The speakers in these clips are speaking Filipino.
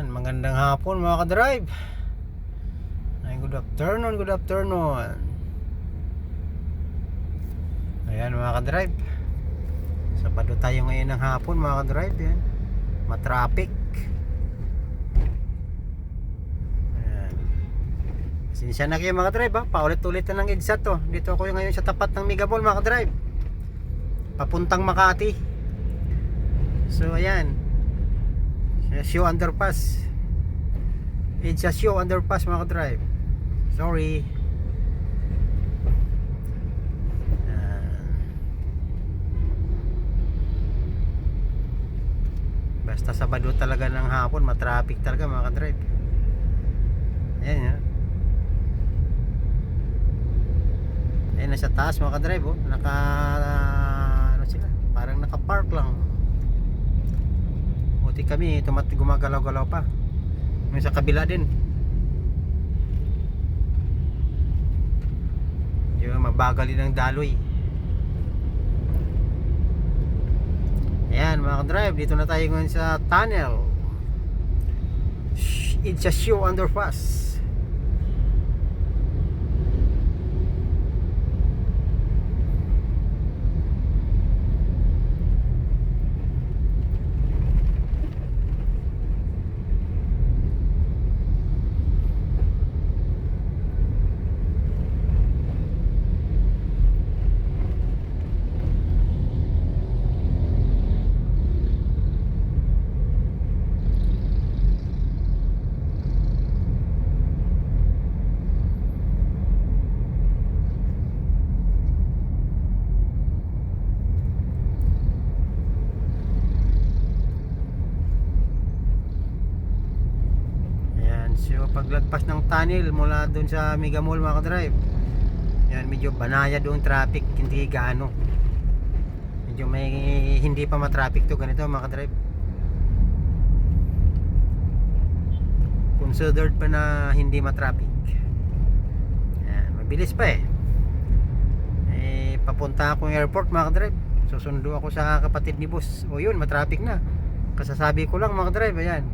Ayan, magandang hapon mga ka-drive. Ay, good afternoon, good afternoon. Ayan mga ka-drive, Sabado tayo ngayon ng hapon mga ka-drive. Yan, matraffic. Ayan. Sinsya na kayo mga ka-drive, ha? Paulit-ulit na ng EDSA to. Dito ako ngayon sa tapat ng Mega Mall mga ka-drive, papuntang Makati. So ayan, Show Underpass, EDSA Show Underpass mga ka-drive. Sorry. Basta Sabado talaga ng hapon, matraffic talaga mga ka-drive. Ayan yan. Ayan, nasa taas mga ka-drive, oh. Ano sila, parang naka-park lang. Buti kami, gumagalaw-galaw pa. May sa kabila din. Yung mabagal din ang daloy. Ayan mga ka-drive, dito na tayo ngayon sa tunnel. It's a show underpass. So paglagpas ng tunnel mula doon sa Mega Mall mga ka-drive, yan, medyo banaya doon traffic, hindi gaano. Medyo may hindi pa matraffic to ganito mga ka-drive. Considered pa na hindi matraffic. Yan, mabilis pa papunta akong airport mga ka-drive. Susundo ako sa kapatid ni boss. O yun, matraffic na. Kasasabi ko lang mga ka-drive, ayan.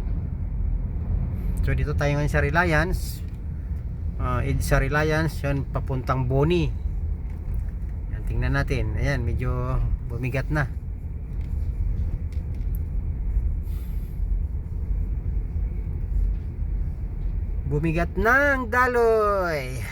So dito tayo ngayon sa Reliance, sa Reliance yan, papuntang Boni. Yan, tingnan natin. Ayan, medyo bumigat na. Bumigat na ang daloy.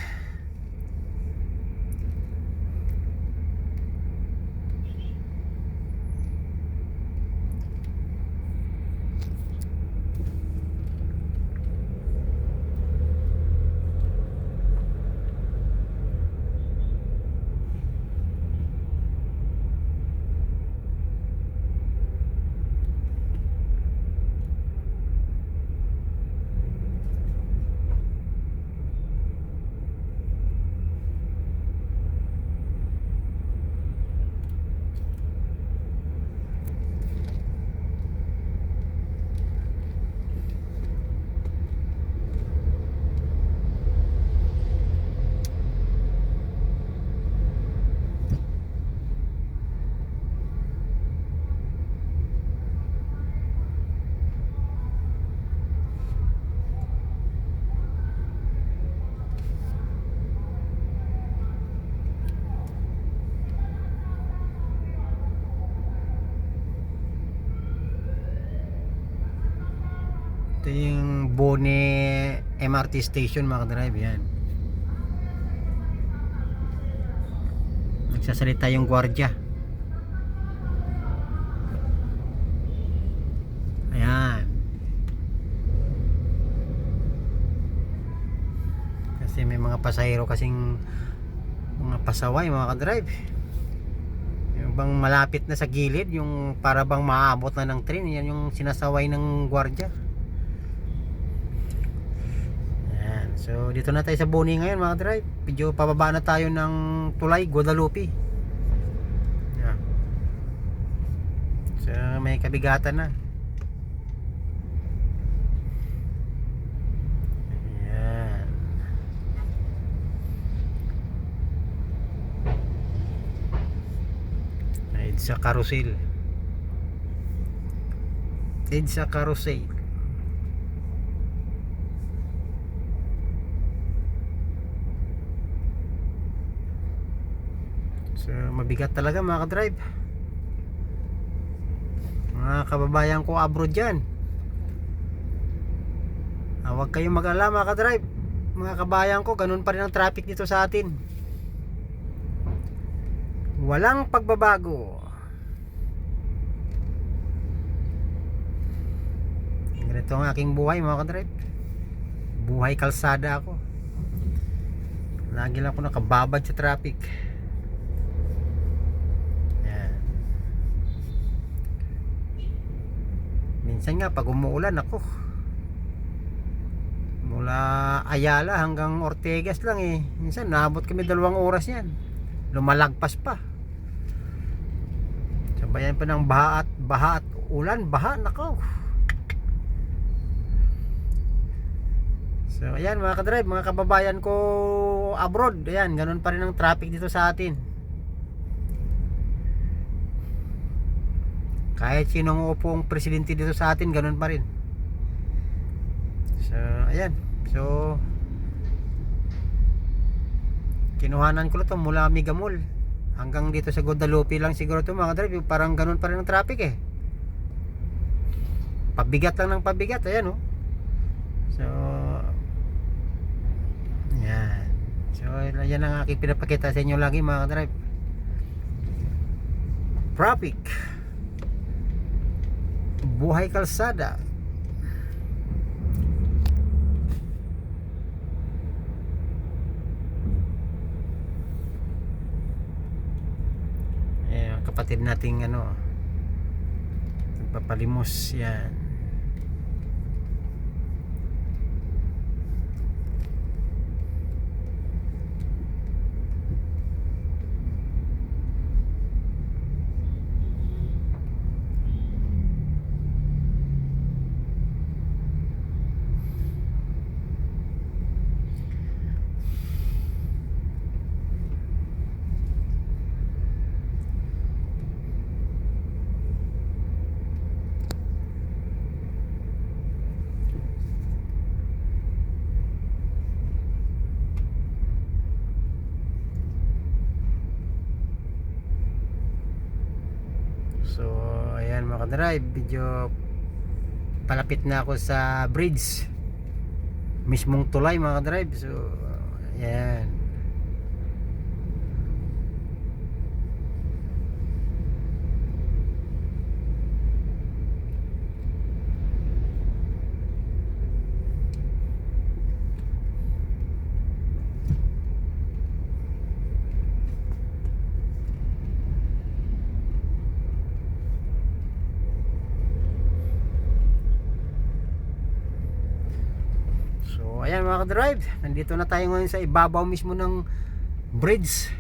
Ito yung Boni MRT station mga ka-drive. Yan, nagsasalita yung gwardiya. Ayan, kasi may mga pasahero kasing mga pasaway mga ka-drive. Yung bang malapit na sa gilid, yung para bang maabot na ng train, yan yung sinasaway ng gwardiya. So dito na tayo sa Boni ngayon mga drive. Medyo pababa na tayo ng Tulay, Guadalupe. Yan. So may kabigatan na. Ayan. EDSA Carousel. EDSA Carousel. So mabigat talaga mga ka-drive. Mga kababayan ko abroad dyan, huwag kayong mag-alala mga ka-drive. Mga kabayan ko, ganun pa rin ang traffic dito sa atin. Walang pagbabago. Ganito ang aking buhay mga ka-drive. Buhay kalsada ako. Lagi lang ako nakababad sa traffic. Yan. Minsan nga pag umuulan ako, mula Ayala hanggang Ortegas lang eh. Minsan naabot kami 2 oras yan. Lumalagpas pa. Sabayan pa ng baha at ulan. Baha, nakaw. So ayan mga ka-drive, mga kababayan ko abroad, ayan, ganun pa rin ang traffic dito sa atin. Kahit sinong upong presidente dito sa atin, ganun pa rin. So ayan. So kinuhanan ko to mula Mega Mall hanggang dito sa Guadalupe lang siguro to mga ka-drive. Parang ganun pa rin ang traffic eh. Pabigat lang ng pabigat, ayan oh. So yan. So yan ang aking pinapakita sa inyo lagi mga ka-drive. Traffic. Buhay kalsada. Ayan, kapatid nating ano, nagpapalimos yan. So ayan mga ka-drive, medyo palapit na ako sa bridge, mismong tulay mga ka-drive. So ayan. So ayan mga ka-drive, nandito na tayo ngayon sa ibabaw mismo ng bridge,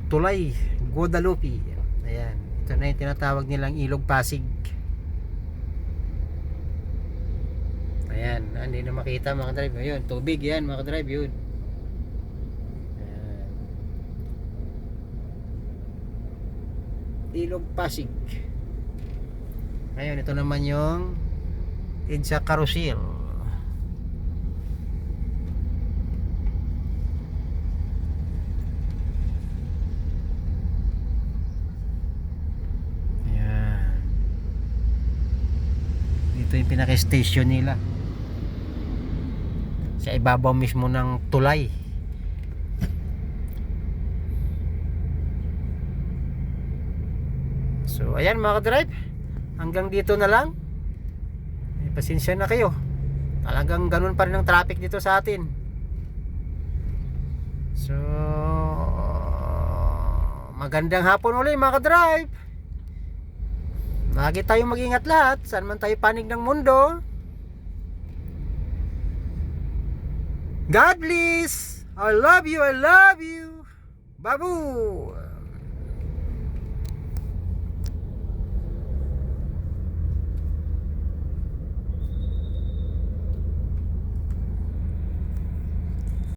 tulay Guadalupe. Ayan, ito na yung tinatawag nilang Ilog Pasig. Ayan, hindi na makita mga ka-drive. Ayun, tubig yan mga ka-drive, yun. Ayan. Ilog Pasig. Ngayon, ito naman yung EDSA Carousel. Ito yung pinaka-station nila sa ibabaw mismo ng tulay. So ayan mga ka-drive, hanggang dito na lang. Pasensya na kayo, talagang ganun pa rin ang traffic dito sa atin. So magandang hapon ulit mga ka-drive. Lagi tayong mag-ingat lahat, saan man tayo panig ng mundo. God bless. I love you, I love you. Babu.